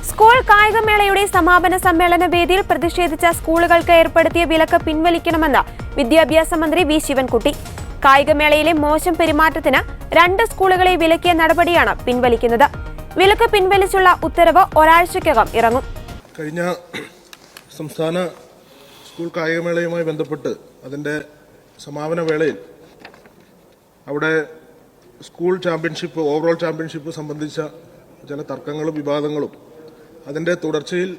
School കായികമേളയുടെ സമാപന സമ്മേളന വേദിയിൽ പ്രതിഷേധിച്ച സ്കൂളുകൾക്ക് ഏർപ്പെടുത്തിയ വിലക്ക് പിൻവലിക്കണമെന്ന് വിദ്യാഭ്യാസ മന്ത്രി വി ശിവൻകുട്ടി. കായികമേളയിലെ മോശം പെരുമാറ്റത്തിന് 2 സ്കൂളുകളെ വിലക്കിയ നടപടിയാണ് പിൻവലിക്കുന്നത്. വിലക്ക് പിൻവലിച്ചുള്ള ഉത്തരവ് ഒരാഴ്ചയ്ക്കകം ഇറങ്ങും. കഴിഞ്ഞ സംസ്ഥാന സ്കൂൾ കായികമേളയുമായി ബന്ധപ്പെട്ട് അതിന്റെ സമാപന വേളയിൽ അവിടെ സ്കൂൾ ചാമ്പ്യൻഷിപ്പ്, ഓവറോൾ ചാമ്പ്യൻഷിപ്പ് സംബന്ധിച്ച ചില തർക്കങ്ങളും വിവാദങ്ങളും അതിന്റെ തുടർച്ചയിൽ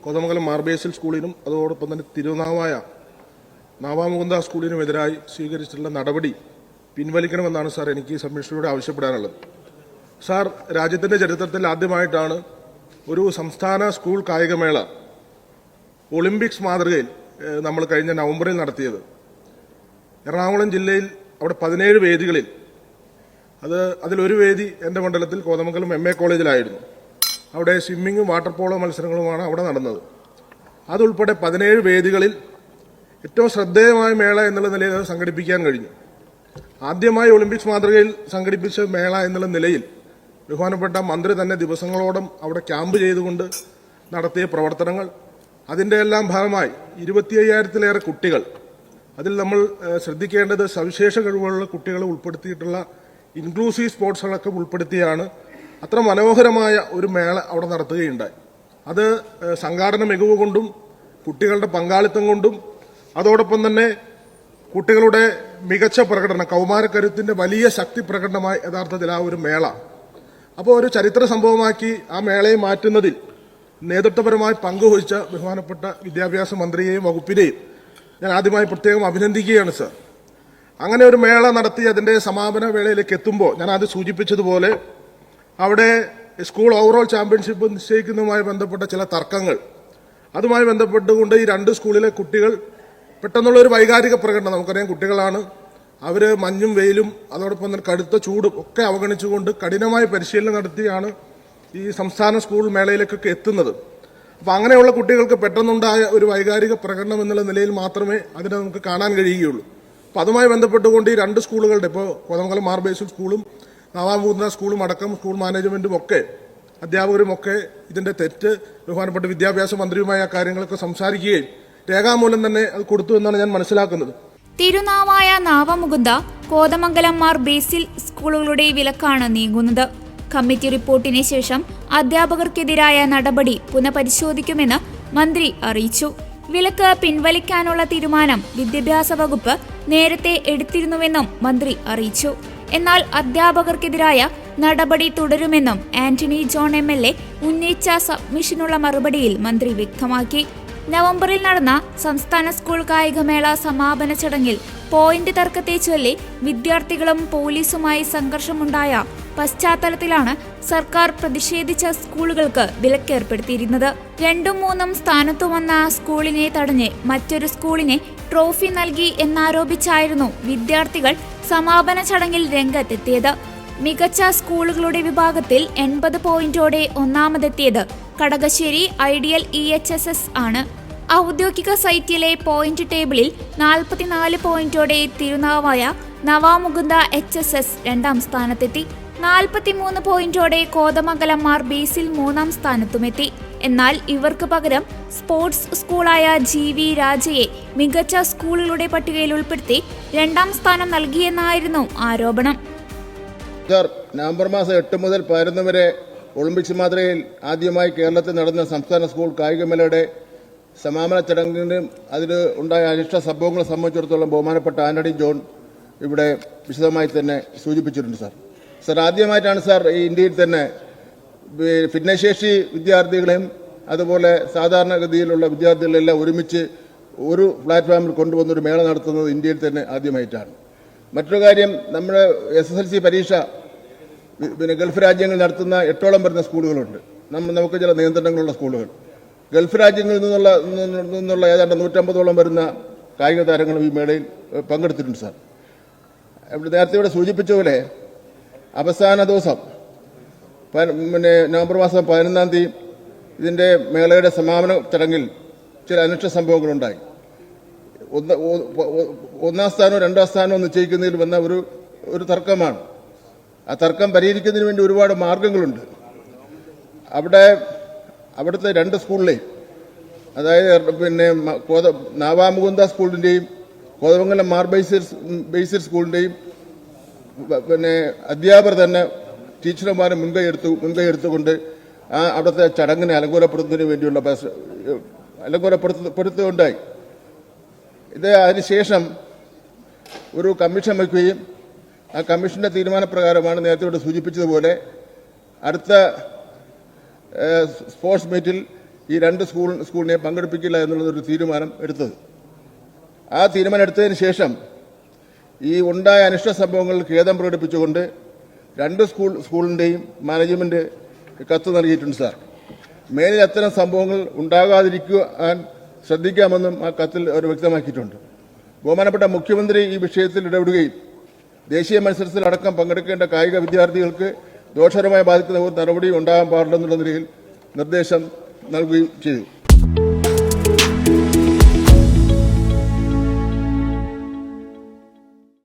കോതമംഗലം മാർബേസിൽ സ്കൂളിനും അതോടൊപ്പം തന്നെ തിരുനാവായ നാവാമുകുന്ദ സ്കൂളിനുമെതിരായി സ്വീകരിച്ചിട്ടുള്ള നടപടി പിൻവലിക്കണമെന്നാണ് സാർ എനിക്ക് ഈ സമ്മേളനത്തിലൂടെ ആവശ്യപ്പെടാനുള്ളത്. സാർ, രാജ്യത്തിന്റെ ചരിത്രത്തിൽ ആദ്യമായിട്ടാണ് ഒരു സംസ്ഥാന സ്കൂൾ കായികമേള ഒളിമ്പിക്സ് മാതൃകയിൽ നമ്മൾ കഴിഞ്ഞ നവംബറിൽ നടത്തിയത്. എറണാകുളം ജില്ലയിൽ അവിടെ 17 വേദികളിൽ, അതിലൊരു വേദി എൻ്റെ മണ്ഡലത്തിൽ കോതമംഗലം MA കോളേജിലായിരുന്നു. അവിടെ സ്വിമ്മിങ്ങും വാട്ടർ പോളോ മത്സരങ്ങളുമാണ് അവിടെ നടന്നത്. അതുൾപ്പെടെ 17 വേദികളിൽ ഏറ്റവും ശ്രദ്ധേയമായ മേള എന്നുള്ള നിലയിൽ അത് സംഘടിപ്പിക്കാൻ കഴിഞ്ഞു. ആദ്യമായി ഒളിമ്പിക്സ് മാതൃകയിൽ സംഘടിപ്പിച്ച മേള എന്നുള്ള നിലയിൽ ബഹുമാനപ്പെട്ട മന്ത്രി തന്നെ ദിവസങ്ങളോളം അവിടെ ക്യാമ്പ് ചെയ്തുകൊണ്ട് നടത്തിയ പ്രവർത്തനങ്ങൾ, അതിന്റെ എല്ലാം ഭാഗമായി 25,000-ലേറെ കുട്ടികൾ, അതിൽ നമ്മൾ ശ്രദ്ധിക്കേണ്ടത് സവിശേഷ കഴിവുകളുള്ള കുട്ടികളെ ഉൾപ്പെടുത്തിയിട്ടുള്ള ഇൻക്ലൂസീവ് സ്പോർട്സുകളൊക്കെ ഉൾപ്പെടുത്തിയാണ് അത്ര മനോഹരമായ ഒരു മേള അവിടെ നടത്തുകയുണ്ടായി. അത് സംഘാടന മികവ് കൊണ്ടും കുട്ടികളുടെ പങ്കാളിത്തം കൊണ്ടും അതോടൊപ്പം തന്നെ കുട്ടികളുടെ മികച്ച പ്രകടനം, കൗമാരക്കരുത്തിന്റെ വലിയ ശക്തി പ്രകടനമായി യഥാർത്ഥത്തിൽ ആ ഒരു മേള അപ്പോൾ ഒരു ചരിത്ര സംഭവമാക്കി ആ മേളയെ മാറ്റുന്നതിൽ നേതൃത്വപരമായി പങ്കുവഹിച്ച ബഹുമാനപ്പെട്ട വിദ്യാഭ്യാസ മന്ത്രിയെയും വകുപ്പിനെയും ഞാൻ ആദ്യമായി പ്രത്യേകം അഭിനന്ദിക്കുകയാണ് സർ. അങ്ങനെ ഒരു മേള നടത്തി അതിന്റെ സമാപന വേളയിലേക്ക് എത്തുമ്പോൾ ഞാൻ അത് സൂചിപ്പിച്ചതുപോലെ അവിടെ സ്കൂൾ ഓവറോൾ ചാമ്പ്യൻഷിപ്പ് നിശ്ചയിക്കുന്നതുമായി ബന്ധപ്പെട്ട ചില തർക്കങ്ങൾ, അതുമായി ബന്ധപ്പെട്ടുകൊണ്ട് ഈ 2 സ്കൂളിലെ കുട്ടികൾ പെട്ടെന്നുള്ള ഒരു വൈകാരിക പ്രകടനം, നമുക്കറിയാം കുട്ടികളാണ്, അവര് മഞ്ഞും വെയിലും അതോടൊപ്പം തന്നെ കടുത്ത ചൂടും ഒക്കെ അവഗണിച്ചുകൊണ്ട് കഠിനമായ പരിശീലനം നടത്തിയാണ് ഈ സംസ്ഥാന സ്കൂൾ മേളയിലേക്കൊക്കെ എത്തുന്നത്. അപ്പൊ അങ്ങനെയുള്ള കുട്ടികൾക്ക് പെട്ടെന്നുണ്ടായ ഒരു വൈകാരിക പ്രകടനം എന്നുള്ള നിലയിൽ മാത്രമേ അതിനെ നമുക്ക് കാണാൻ കഴിയുകയുള്ളൂ. അപ്പൊ അതുമായി ബന്ധപ്പെട്ടുകൊണ്ട് ഈ 2 സ്കൂളുകളുടെ, ഇപ്പോൾ കോതമംഗലം മാർബേസിൽ സ്കൂളും നാവാമുകുന്ദ സ്കൂളും അടക്കം സ്കൂൾ മാനേജ്മെന്റും ഒക്കെ അധ്യാപകരും ഒക്കെ ഇതിന്റെ തെറ്റ് ബഹുമാനപ്പെട്ട വിദ്യാഭ്യാസ മന്ത്രിയുമായി ആ കാര്യങ്ങളൊക്കെ സംസാരിക്കുകയും രേഖാമൂലം തന്നെ അത് കൊടുത്തു എന്നാണ് ഞാൻ മനസ്സിലാക്കുന്നത്. തിരുനാവായ നാവമുകുന്ദ, കോതമംഗലം മാർബേസിൽ സ്കൂളുകളുടെ വിലക്കാണ് നീങ്ങുന്നത്. കമ്മിറ്റി റിപ്പോർട്ടിന് ശേഷം അധ്യാപകർക്കെതിരായ നടപടി പുനഃപരിശോധിക്കുമെന്ന് മന്ത്രി അറിയിച്ചു. വിലക്ക് പിൻവലിക്കാനുള്ള തീരുമാനം വിദ്യാഭ്യാസ വകുപ്പ് നേരത്തെ എടുത്തിരുന്നുവെന്നും മന്ത്രി അറിയിച്ചു. എന്നാൽ അധ്യാപകർക്കെതിരായ നടപടി തുടരുമെന്നും ആന്റണി ജോൺ MLA ഉന്നയിച്ച സബ്മിഷനുള്ള മറുപടിയിൽ മന്ത്രി വ്യക്തമാക്കി. നവംബറിൽ നടന്ന സംസ്ഥാന സ്കൂൾ കായികമേള സമാപന ചടങ്ങിൽ പോയിന്റ് തർക്കത്തെ ചൊല്ലി വിദ്യാർത്ഥികളും പോലീസുമായി സംഘർഷമുണ്ടായ പശ്ചാത്തലത്തിലാണ് സർക്കാർ പ്രതിഷേധിച്ച സ്കൂളുകൾക്ക് വിലക്കേർപ്പെടുത്തിയിരുന്നത്. 2ഉം 3ഉം സ്ഥാനത്തു വന്ന സ്കൂളിനെ തടഞ്ഞ് മറ്റൊരു സ്കൂളിനെ ട്രോഫി നൽകി എന്നാരോപിച്ചായിരുന്നു വിദ്യാർത്ഥികൾ സമാപന ചടങ്ങിൽ രംഗത്തെത്തിയത്. മികച്ച സ്കൂളുകളുടെ വിഭാഗത്തിൽ 80 പോയിന്റോടെ ഒന്നാമതെത്തിയത് കടകശ്ശേരി ഐഡിയൽ EHSS ആണ്. ഔദ്യോഗിക സൈറ്റിലെ പോയിന്റ് ടേബിളിൽ 44 പോയിന്റോടെ തിരുനാവായ നവാമുകുന്ദ HSS 2ാം സ്ഥാനത്തെത്തി. 43 പോയിന്റോടെ കോതമംഗലം മാർബേസിൽ 3ാം സ്ഥാനത്തുമെത്തി. എന്നാൽ ഇവർക്ക് പകരം സ്പോർട്സ് സ്കൂളായ GV രാജയെ മികച്ച സ്കൂളുകളുടെ പട്ടികയിൽ ഉൾപ്പെടുത്തി 2ാം സ്ഥാനം നൽകിയെന്നായിരുന്നു ആരോപണം. നവംബർ മാസം 8 മുതൽ 11 വരെ ഒളിമ്പിക്സ് മാതൃകയിൽ ആദ്യമായി കേരളത്തിൽ നടന്ന സംസ്ഥാന സ്കൂൾ കായികമേളയുടെ സമാപന ചടങ്ങിനും അതിൽ ഉണ്ടായ അനിഷ്ട സംഭവങ്ങളെ സംബന്ധിച്ചിടത്തോളം ബഹുമാനപ്പെട്ട ആന്റണി ജോൺ ഇവിടെ വിശദമായി തന്നെ സൂചിപ്പിച്ചിട്ടുണ്ട്. സാർ, ആദ്യമായിട്ടാണ് സാർ ഈ ഇന്ത്യയിൽ തന്നെ ഭിന്നശേഷി വിദ്യാർത്ഥികളെയും അതുപോലെ സാധാരണഗതിയിലുള്ള വിദ്യാർത്ഥികളെല്ലാം ഒരുമിച്ച് ഒരു പ്ലാറ്റ്ഫോമിൽ കൊണ്ടുവന്നൊരു മേള നടത്തുന്നത് ഇന്ത്യയിൽ തന്നെ ആദ്യമായിട്ടാണ്. മറ്റൊരു കാര്യം, നമ്മുടെ SSLC പരീക്ഷ ഗൾഫ് രാജ്യങ്ങളിൽ നടത്തുന്ന 8ഓളം വരുന്ന സ്കൂളുകളുണ്ട്. നമുക്ക് ചില നിയന്ത്രണങ്ങളുള്ള സ്കൂളുകൾ. ഗൾഫ് രാജ്യങ്ങളിൽ നിന്നുള്ള ഏതാണ്ട് 150ഓളം വരുന്ന കായിക താരങ്ങളും ഈ മേളയിൽ പങ്കെടുത്തിട്ടുണ്ട്. സാർ, നേരത്തെ ഇവിടെ സൂചിപ്പിച്ച പോലെ അവസാന ദിവസം നവംബർ മാസം 11-ാം തീയതി ഇതിന്റെ മേളയുടെ സമാപന ചടങ്ങിൽ ചില അനിഷ്ട സംഭവങ്ങളുണ്ടായി. 1ാം സ്ഥാനവും 2ാം സ്ഥാനവും നിശ്ചയിക്കുന്നതിൽ വന്ന ഒരു തർക്കമാണ്. ആ തർക്കം പരിഹരിക്കുന്നതിന് വേണ്ടി ഒരുപാട് മാർഗങ്ങളുണ്ട്. അവിടെ അവിടുത്തെ 2 സ്കൂളിലെയും, അതായത് പിന്നെ നാവാമുകുന്ദ സ്കൂളിൻ്റെയും കോതമംഗലം മാർ ബേസിൽ സ്കൂളിൻ്റെയും പിന്നെ അധ്യാപകർ തന്നെ ടീച്ചർമാരെ മുൻകൈ എടുത്തുകൊണ്ട് അവിടുത്തെ ചടങ്ങിനെ അലങ്കോലപ്പെടുത്തുന്നതിന് വേണ്ടിയുള്ള അലങ്കോലപ്പെടുത്തുകയുണ്ടായി. അതിനുശേഷം ഒരു കമ്മീഷൻ വയ്ക്കുകയും ആ കമ്മീഷന്റെ തീരുമാനപ്രകാരമാണ് നേരത്തെ ഇവിടെ സൂചിപ്പിച്ചതുപോലെ അടുത്ത സ്പോർട്സ് മീറ്റിൽ ഈ 2 സ്കൂളിനെ പങ്കെടുപ്പിക്കില്ല എന്നുള്ളൊരു തീരുമാനം എടുത്തത്. ആ തീരുമാനം എടുത്തതിന് ശേഷം ഈ ഉണ്ടായ അനിഷ്ട സംഭവങ്ങളിൽ ഖേദം പ്രകടിപ്പിച്ചുകൊണ്ട് 2 സ്കൂളിൻ്റെയും മാനേജ്മെന്റ് കത്ത് നൽകിയിട്ടുണ്ട് സാർ. മേലിൽ അത്തരം സംഭവങ്ങൾ ഉണ്ടാകാതിരിക്കാൻ ശ്രദ്ധിക്കാമെന്നും ആ കത്തിൽ അവർ വ്യക്തമാക്കിയിട്ടുണ്ട്. ബഹുമാനപ്പെട്ട മുഖ്യമന്ത്രി ഈ വിഷയത്തിൽ ഇടപെടുകയും ദേശീയ മത്സരത്തിലടക്കം പങ്കെടുക്കേണ്ട കായിക വിദ്യാർത്ഥികൾക്ക് ദോഷകരമായി ബാധിക്കുന്ന ഒരു നടപടിയും ഉണ്ടാകാൻ പാടില്ലെന്നുള്ള നിലയിൽ നിർദ്ദേശം നൽകുകയും ചെയ്തു.